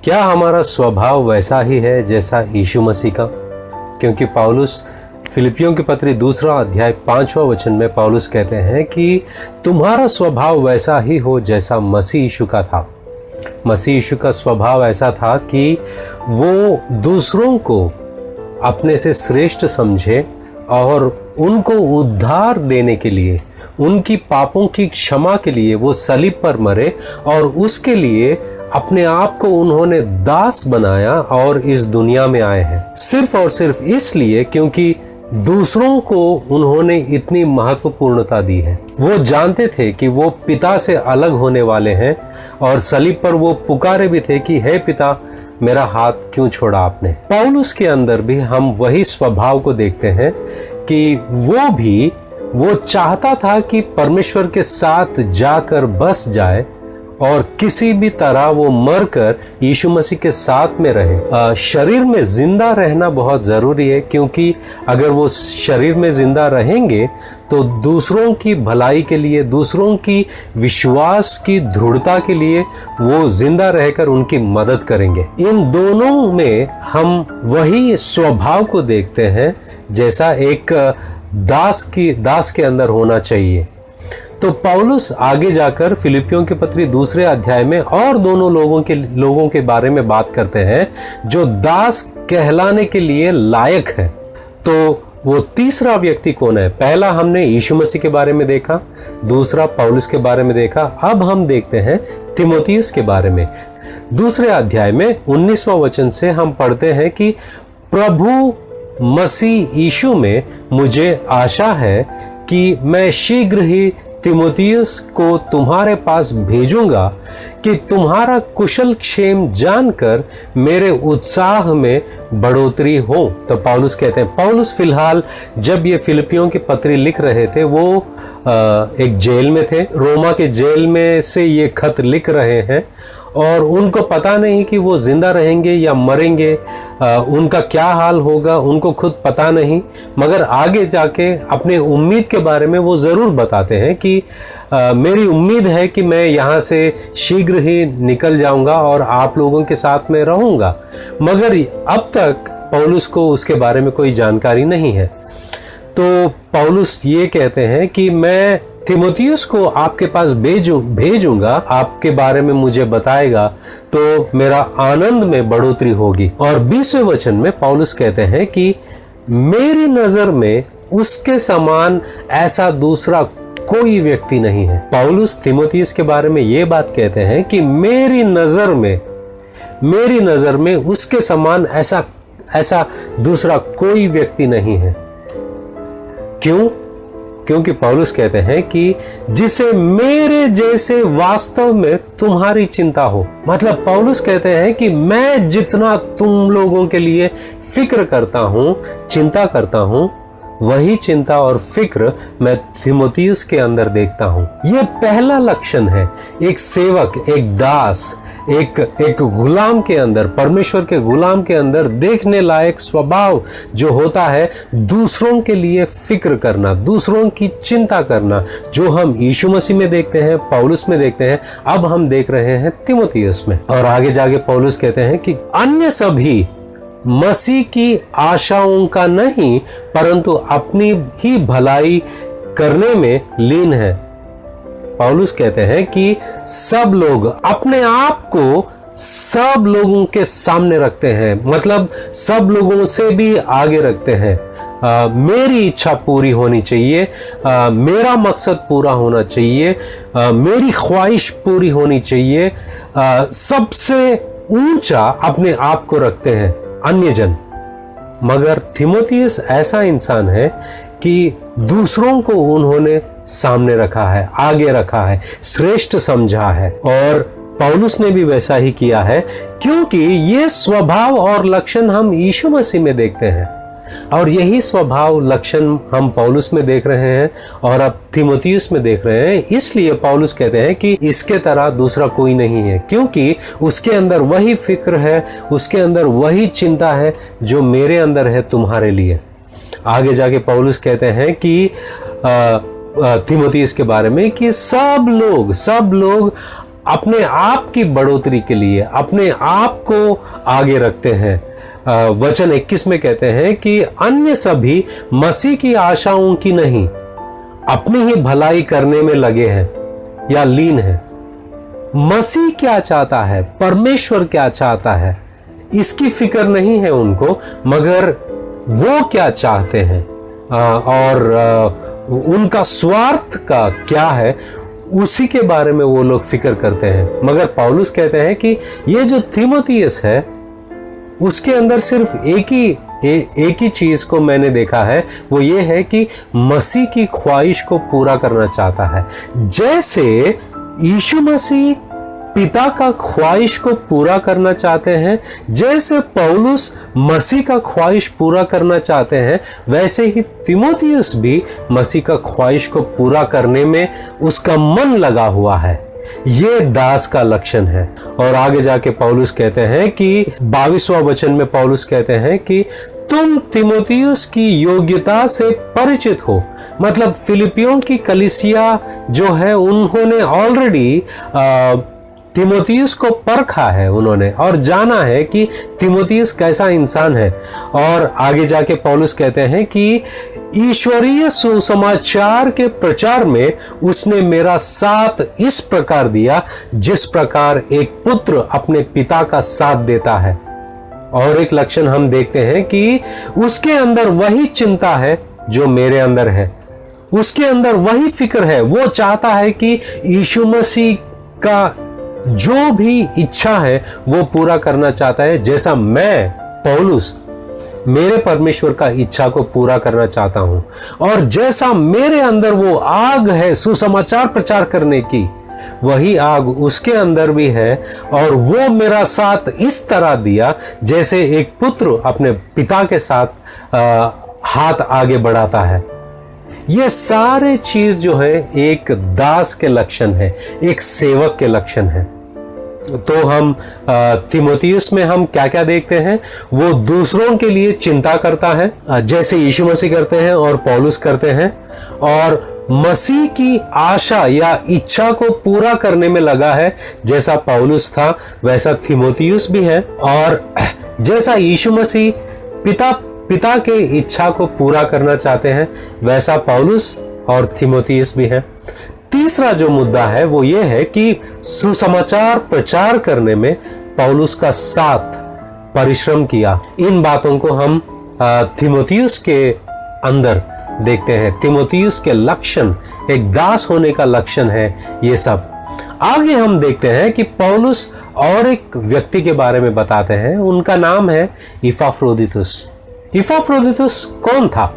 क्या हमारा स्वभाव वैसा ही है जैसा यीशु मसीह का? क्योंकि पौलुस फिलिपियों की पत्री 2 अध्याय 5वां वचन में पौलुस कहते हैं कि तुम्हारा स्वभाव वैसा ही हो जैसा मसीह यीशु का था। मसीह यीशु का स्वभाव ऐसा था कि वो दूसरों को अपने से श्रेष्ठ समझे और उनको उद्धार देने के लिए, उनकी पापों की क्षमा के लिए वो सलीब पर मरे और उसके लिए अपने आप को उन्होंने दास बनाया और इस दुनिया में आए हैं। सिर्फ और सिर्फ इसलिए क्योंकि दूसरों को उन्होंने इतनी महत्वपूर्णता दी है। वो जानते थे कि वो पिता से अलग होने वाले हैं और सलीब पर वो पुकारे भी थे कि हे पिता, मेरा हाथ क्यों छोड़ा आपने। पौलुस के अंदर भी हम वही स्वभाव को देखते हैं कि वो चाहता था कि परमेश्वर के साथ जाकर बस जाए और किसी भी तरह वो मरकर यीशु मसीह के साथ में रहे। शरीर में जिंदा रहना बहुत ज़रूरी है, क्योंकि अगर वो शरीर में जिंदा रहेंगे तो दूसरों की भलाई के लिए, दूसरों की विश्वास की दृढ़ता के लिए वो जिंदा रहकर उनकी मदद करेंगे। इन दोनों में हम वही स्वभाव को देखते हैं जैसा एक दास के अंदर होना चाहिए। तो पौलुस आगे जाकर फिलिपियों की पत्री 2 अध्याय में और दोनों लोगों के बारे में बात करते हैं जो दास कहलाने के लिए लायक है। तो वो तीसरा व्यक्ति कौन है? पहला हमने यीशु मसीह के बारे में देखा, दूसरा पौलुस के बारे में देखा। अब हम देखते हैं तीमुथियुस के बारे में। 2 अध्याय में 19वां वचन से हम पढ़ते हैं कि प्रभु मसीह यीशु में मुझे आशा है कि मैं शीघ्र ही तीमुथियुस को तुम्हारे पास भेजूंगा कि तुम्हारा कुशल क्षेम जानकर मेरे उत्साह में बढ़ोतरी हो। तो पौलुस कहते हैं, पौलुस फिलहाल जब ये फिलिपियों की पत्री लिख रहे थे वो एक जेल में थे। रोमा के जेल में से ये खत लिख रहे हैं और उनको पता नहीं कि वो जिंदा रहेंगे या मरेंगे, उनका क्या हाल होगा उनको खुद पता नहीं। मगर आगे जाके अपने उम्मीद के बारे में वो ज़रूर बताते हैं कि मेरी उम्मीद है कि मैं यहाँ से शीघ्र ही निकल जाऊँगा और आप लोगों के साथ में रहूँगा। मगर अब तक पौलुस को उसके बारे में कोई जानकारी नहीं है। तो पौलुस ये कहते हैं कि मैं तीमुथियुस को आपके पास भेजूंगा, आपके बारे में मुझे बताएगा तो मेरा आनंद में बढ़ोतरी होगी। और 20वें वचन में पौलुस कहते हैं कि मेरी नजर में उसके समान ऐसा दूसरा कोई व्यक्ति नहीं है। पौलुस तीमुथियुस के बारे में ये बात कहते हैं कि मेरी नजर में उसके समान ऐसा दूसरा कोई व्यक्ति नहीं है। क्यों? क्योंकि पौलुस कहते हैं कि जिसे मेरे जैसे वास्तव में तुम्हारी चिंता हो। मतलब पौलुस कहते हैं कि मैं जितना तुम लोगों के लिए फिक्र करता हूं, चिंता करता हूं, वही चिंता और फिक्र मैं तीमुथियुस के अंदर देखता हूं। यह पहला लक्षण है एक सेवक, एक दास, एक गुलाम के अंदर, परमेश्वर के गुलाम के अंदर देखने लायक स्वभाव जो होता है, दूसरों के लिए फिक्र करना, दूसरों की चिंता करना, जो हम यीशु मसीह में देखते हैं, पौलुस में देखते हैं, अब हम देख रहे हैं तीमुथियुस में। और आगे जाके पौलुस कहते हैं कि अन्य सभी मसीह की आशाओं का नहीं परंतु अपनी ही भलाई करने में लीन है। पौलुस कहते हैं कि सब लोग अपने आप को सब लोगों के सामने रखते हैं, मतलब सब लोगों से भी आगे रखते हैं। मेरी इच्छा पूरी होनी चाहिए, मेरा मकसद पूरा होना चाहिए, मेरी ख्वाहिश पूरी होनी चाहिए। सबसे ऊंचा अपने आप को रखते हैं अन्य जन। मगर तीमुथियुस ऐसा इंसान है कि दूसरों को उन्होंने सामने रखा है, आगे रखा है, श्रेष्ठ समझा है। और पौलुस ने भी वैसा ही किया है, क्योंकि ये स्वभाव और लक्षण हम यीशु मसीह में देखते हैं और यही स्वभाव लक्षण हम पौलुस में देख रहे हैं और अब तीमुथियुस में देख रहे हैं। इसलिए पौलुस कहते हैं कि इसके तरह दूसरा कोई नहीं है, क्योंकि उसके अंदर वही फिक्र है, उसके अंदर वही चिंता है जो मेरे अंदर है तुम्हारे लिए। आगे जाके पौलुस कहते हैं कि तीमुथियुस के बारे में कि सब लोग अपने आप की बढ़ोतरी के लिए अपने आप को आगे रखते हैं। वचन 21 में कहते हैं कि अन्य सभी मसीह की आशाओं की नहीं, अपनी ही भलाई करने में लगे हैं या लीन हैं। मसीह क्या चाहता है, परमेश्वर क्या चाहता है, इसकी फिक्र नहीं है उनको, मगर वो क्या चाहते हैं और उनका स्वार्थ का क्या है, उसी के बारे में वो लोग फिक्र करते हैं। मगर पौलुस कहते हैं कि ये जो तीमुथियुस है, उसके अंदर सिर्फ एक ही चीज को मैंने देखा है, वो ये है कि मसीह की ख्वाहिश को पूरा करना चाहता है। जैसे यीशु मसीह पिता का ख्वाहिश को पूरा करना चाहते हैं, जैसे पौलुस मसीह का ख्वाहिश पूरा करना चाहते हैं, वैसे ही तीमुथियुस भी मसीह का ख्वाहिश को पूरा करने में उसका मन लगा हुआ है। ये दास का लक्षण है। और आगे जाके पौलुस कहते हैं कि 22वां वचन में पौलुस कहते हैं कि तुम तीमुथियुस की योग्यता से परिचित हो। मतलब फिलिपियों की कलीसिया जो है, उन्होंने ऑलरेडी तीमुथियुस को परखा है उन्होंने, और जाना है कि तीमुथियुस कैसा इंसान है। और आगे जाके पौलुस कहते हैं कि ईश्वरीय सुसमाचार के प्रचार में उसने मेरा साथ इस प्रकार दिया जिस प्रकार एक पुत्र अपने पिता का साथ देता है। और एक लक्षण हम देखते हैं कि उसके अंदर वही चिंता है जो मेरे अंदर है, उसके अंदर वही फिक्र है। वो चाहता है कि यीशु मसीह का जो भी इच्छा है वो पूरा करना चाहता है, जैसा मैं पौलुस मेरे परमेश्वर का इच्छा को पूरा करना चाहता हूं। और जैसा मेरे अंदर वो आग है सुसमाचार प्रचार करने की, वही आग उसके अंदर भी है। और वो मेरा साथ इस तरह दिया जैसे एक पुत्र अपने पिता के साथ हाथ आगे बढ़ाता है। ये सारे चीज जो है एक दास के लक्षण है, एक सेवक के लक्षण है। तो हम तीमुथियुस में हम क्या क्या देखते हैं, वो दूसरों के लिए चिंता करता है जैसे यीशु मसीह करते हैं और पौलुस करते हैं, और मसीह की आशा या इच्छा को पूरा करने में लगा है। जैसा पौलुस था वैसा तीमुथियुस भी है, और जैसा यीशु मसीह पिता के इच्छा को पूरा करना चाहते हैं, वैसा पौलुस और तीमुथियुस भी है। तीसरा जो मुद्दा है वो ये है कि सुसमाचार प्रचार करने में पौलुस का साथ परिश्रम किया। इन बातों को हम तीमुथियुस के अंदर देखते हैं। तीमुथियुस के लक्षण, एक दास होने का लक्षण है ये सब। आगे हम देखते हैं कि पौलुस और एक व्यक्ति के बारे में बताते हैं, उनका नाम है इपाफ्रोदितुस। इपाफ्रोदितुस कौन था?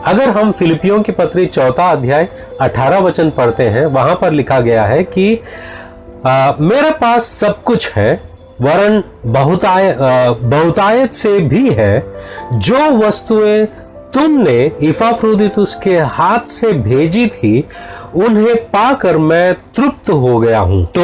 अगर हम फिलिपियों की पत्री 4 अध्याय 18 वचन पढ़ते हैं, वहां पर लिखा गया है कि मेरे पास सब कुछ है, वरन बहुतायत से भी है। जो वस्तुएं तुमने इपाफ्रोदितुस के हाथ से भेजी थी, उन्हें पाकर मैं तृप्त हो गया हूं। तो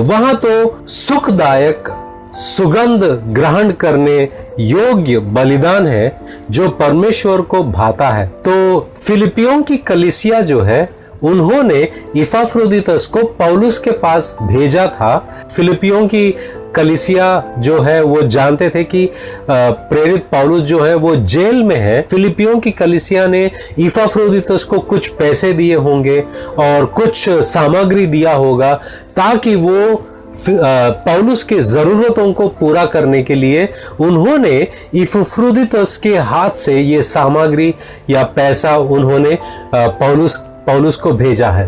वहां तो सुखदायक सुगंध ग्रहण करने योग्य बलिदान है जो परमेश्वर को भाता है। तो फिलिपियों की कलीसिया जो है, उन्होंने इपाफ्रोदितुस को पौलुस के पास भेजा था। फिलिपियों की कलीसिया जो है वो जानते थे कि प्रेरित पौलुस जो है वो जेल में है। फिलिपियों की कलीसिया ने इपाफ्रोदितुस को कुछ पैसे दिए होंगे और कुछ सामग्री दिया होगा ताकि वो पौलुस के जरूरतों को पूरा करने के लिए उन्होंने इपाफ्रोदितुस के हाथ से ये सामग्री या पैसा उन्होंने पौलुस को भेजा है।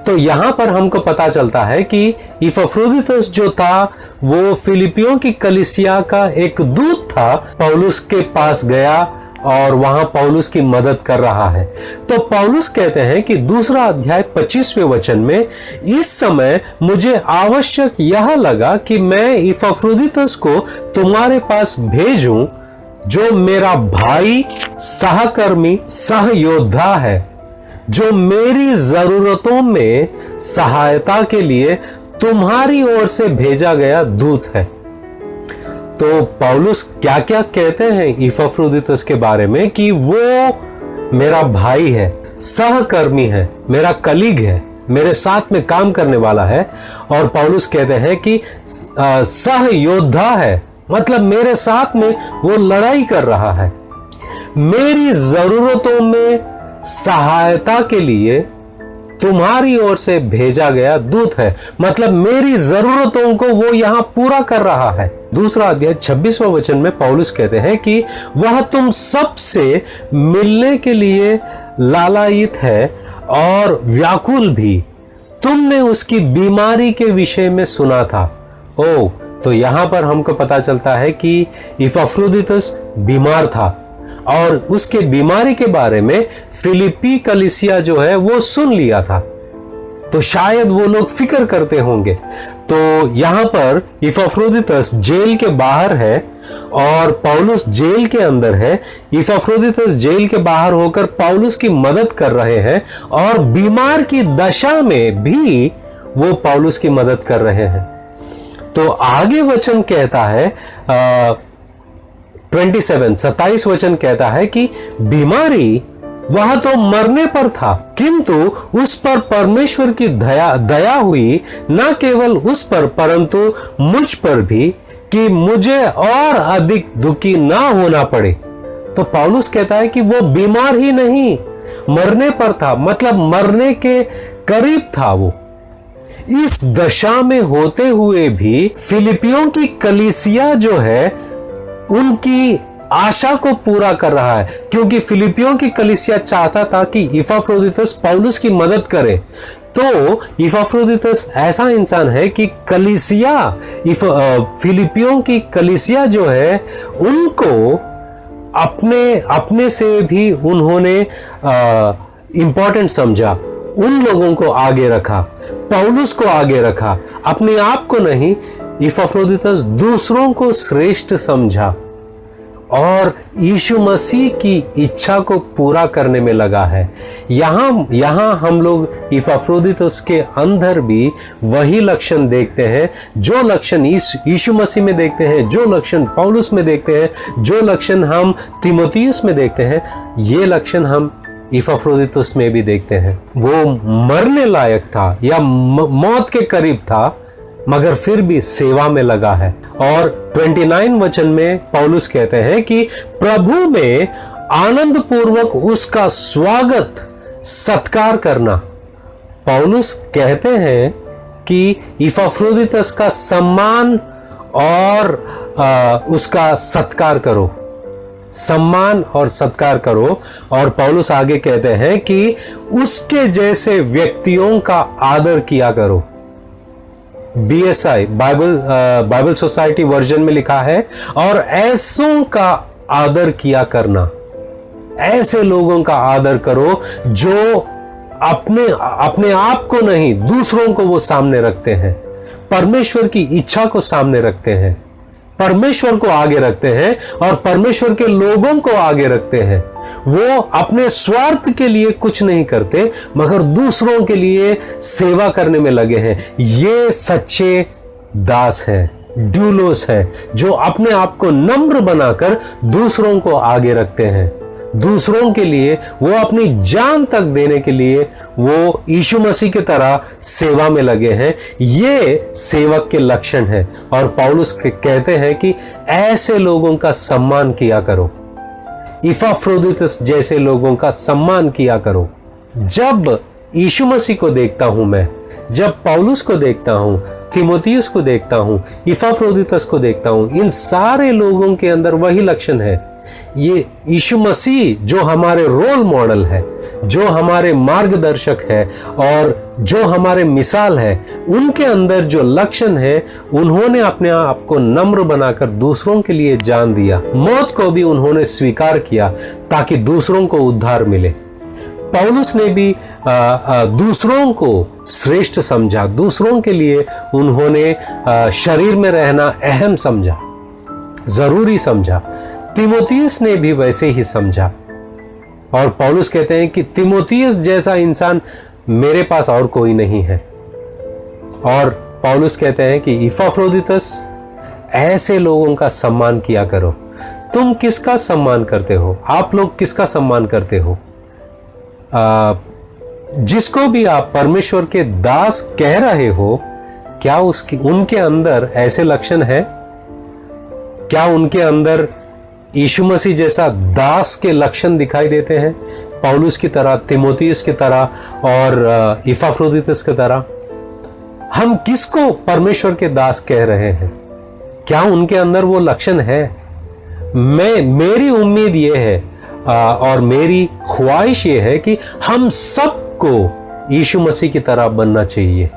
तो यहां पर हमको पता चलता है कि इपाफ्रोदितुस जो था वो फिलिपियों की कलीसिया का एक दूत था, पौलुस के पास गया और वहां पौलुस की मदद कर रहा है। तो पौलुस कहते हैं कि 2 अध्याय 25वें वचन में, इस समय मुझे आवश्यक यह लगा कि मैं इपाफ्रोदितुस को तुम्हारे पास भेजूं, जो मेरा भाई, सहकर्मी, सहयोद्धा है, जो मेरी जरूरतों में सहायता के लिए तुम्हारी ओर से भेजा गया दूत है। तो पौलुस क्या क्या कहते हैं इपाफ्रोदितुस के बारे में कि वो मेरा भाई है, सहकर्मी है, मेरा कलीग है, मेरे साथ में काम करने वाला है। और पौलुस कहते हैं कि सह योद्धा है, मतलब मेरे साथ में वो लड़ाई कर रहा है। मेरी जरूरतों में सहायता के लिए तुम्हारी ओर से भेजा गया दूत है, मतलब मेरी जरूरतों को वो यहां पूरा कर रहा है। दूसरा अध्याय 26वां वचन में पौलुस कहते हैं कि वह तुम सबसे मिलने के लिए लालायित है और व्याकुल भी। तुमने उसकी बीमारी के विषय में सुना था। ओ, तो यहां पर हमको पता चलता है कि इपफ्रोदितस बीमार था और उसके बीमारी के बारे में फिलिप्पी कलीसिया जो है वो सुन लिया था, तो शायद वो लोग फिक्र करते होंगे। तो यहां पर इपफ्रोदितस जेल के बाहर है और पौलुस जेल के अंदर है। इपफ्रोदितस जेल के बाहर होकर पौलुस की मदद कर रहे हैं और बीमार की दशा में भी वो पौलुस की मदद कर रहे हैं। तो आगे वचन कहता है 27 वचन कहता है कि बीमारी वह तो मरने पर था, किंतु उस पर परमेश्वर की दया हुई, न केवल उस पर परंतु मुझ पर भी, कि मुझे और अधिक दुखी ना होना पड़े। तो पौलुस कहता है कि वो बीमार ही नहीं, मरने पर था, मतलब मरने के करीब था। वो इस दशा में होते हुए भी फिलिपियों की कलीसिया जो है उनकी आशा को पूरा कर रहा है, क्योंकि फिलिपियों की कलीसिया चाहता था कि इपफ्रोदितस पौलुस की मदद करे। तो इपफ्रोदितस ऐसा इंसान है कि कलीसिया फिलिपियों की कलीसिया जो है उनको अपने से भी उन्होंने इंपॉर्टेंट समझा, उन लोगों को आगे रखा, पौलुस को आगे रखा, अपने आप को नहीं। इपफ्रोदितस दूसरों को श्रेष्ठ समझा और यीशु मसीह की इच्छा को पूरा करने में लगा है। यहां हम लोग इपफ्रोदितस के अंदर भी वही लक्षण देखते हैं, जो लक्षण यीशु मसीह में देखते हैं, जो लक्षण पौलुस में देखते हैं, जो लक्षण हम तीमुथियुस में देखते हैं, ये लक्षण हम इपफ्रोदितस में भी देखते हैं। वो मरने लायक था या मौत के करीब था, मगर फिर भी सेवा में लगा है। और 29 वचन में पौलुस कहते हैं कि प्रभु में आनंद पूर्वक उसका स्वागत सत्कार करना। पौलुस कहते हैं कि इपफ्रोदितस का सम्मान और उसका सत्कार करो, सम्मान और सत्कार करो। और पौलुस आगे कहते हैं कि उसके जैसे व्यक्तियों का आदर किया करो। BSI बाइबल सोसाइटी वर्जन में लिखा है, और ऐसों का आदर किया करना, ऐसे लोगों का आदर करो जो अपने आप को नहीं, दूसरों को वो सामने रखते हैं, परमेश्वर की इच्छा को सामने रखते हैं, परमेश्वर को आगे रखते हैं और परमेश्वर के लोगों को आगे रखते हैं। वो अपने स्वार्थ के लिए कुछ नहीं करते, मगर दूसरों के लिए सेवा करने में लगे हैं। ये सच्चे दास हैं, ड्यूलोस हैं, जो अपने आप को नम्र बनाकर दूसरों को आगे रखते हैं। दूसरों के लिए वो अपनी जान तक देने के लिए वो यीशु मसीह की तरह सेवा में लगे हैं। ये सेवक के लक्षण हैं। और पौलुस कहते हैं कि ऐसे लोगों का सम्मान किया करो, इपफ्रोदितस जैसे लोगों का सम्मान किया करो। जब यीशु मसीह को देखता हूं मैं, जब पौलुस को देखता हूं, तीमुथियुस को देखता हूं, इपफ्रोदितस को देखता हूं, इन सारे लोगों के अंदर वही लक्षण है। ये यीशु मसीह जो हमारे रोल मॉडल है, जो हमारे मार्गदर्शक है और जो हमारे मिसाल है, उनके अंदर जो लक्षण है, उन्होंने अपने आप को नम्र बनाकर दूसरों के लिए जान दिया, मौत को भी उन्होंने स्वीकार किया ताकि दूसरों को उद्धार मिले। पौलुस ने भी दूसरों को श्रेष्ठ समझा, दूसरों के लिए उन्होंने शरीर में रहना अहम समझा, जरूरी समझा। तीमुथियुस ने भी वैसे ही समझा। और पौलुस कहते हैं कि तीमुथियुस जैसा इंसान मेरे पास और कोई नहीं है। और पौलुस कहते हैं कि इपफ्रोदितस, ऐसे लोगों का सम्मान किया करो। तुम किसका सम्मान करते हो? आप लोग किसका सम्मान करते हो? जिसको भी आप परमेश्वर के दास कह रहे हो, क्या उनके अंदर ऐसे लक्षण हैं? क्या उनके अंदर यीशु मसीह जैसा दास के लक्षण दिखाई देते हैं? पौलुस की तरह, तीमुथियुस की तरह और इपाफ्रोदितुस की तरह। हम किसको परमेश्वर के दास कह रहे हैं? क्या उनके अंदर वो लक्षण है? मेरी उम्मीद ये है और मेरी ख्वाहिश ये है कि हम सबको यीशु मसीह की तरह बनना चाहिए।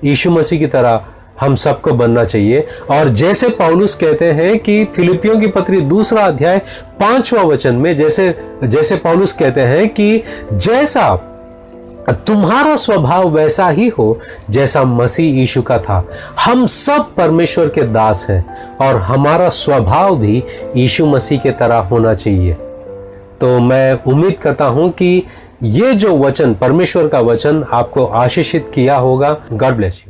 यीशु मसीह की तरह हम सबको बनना चाहिए। और जैसे पौलुस कहते हैं कि फिलिपियों की पत्री 2 अध्याय 5वां वचन में जैसे पौलुस कहते हैं कि जैसा तुम्हारा स्वभाव वैसा ही हो जैसा मसीह यीशु का था। हम सब परमेश्वर के दास हैं और हमारा स्वभाव भी यीशु मसीह के तरह होना चाहिए। तो मैं उम्मीद करता हूं कि ये जो वचन, परमेश्वर का वचन, आपको आशीषित किया होगा। God bless you.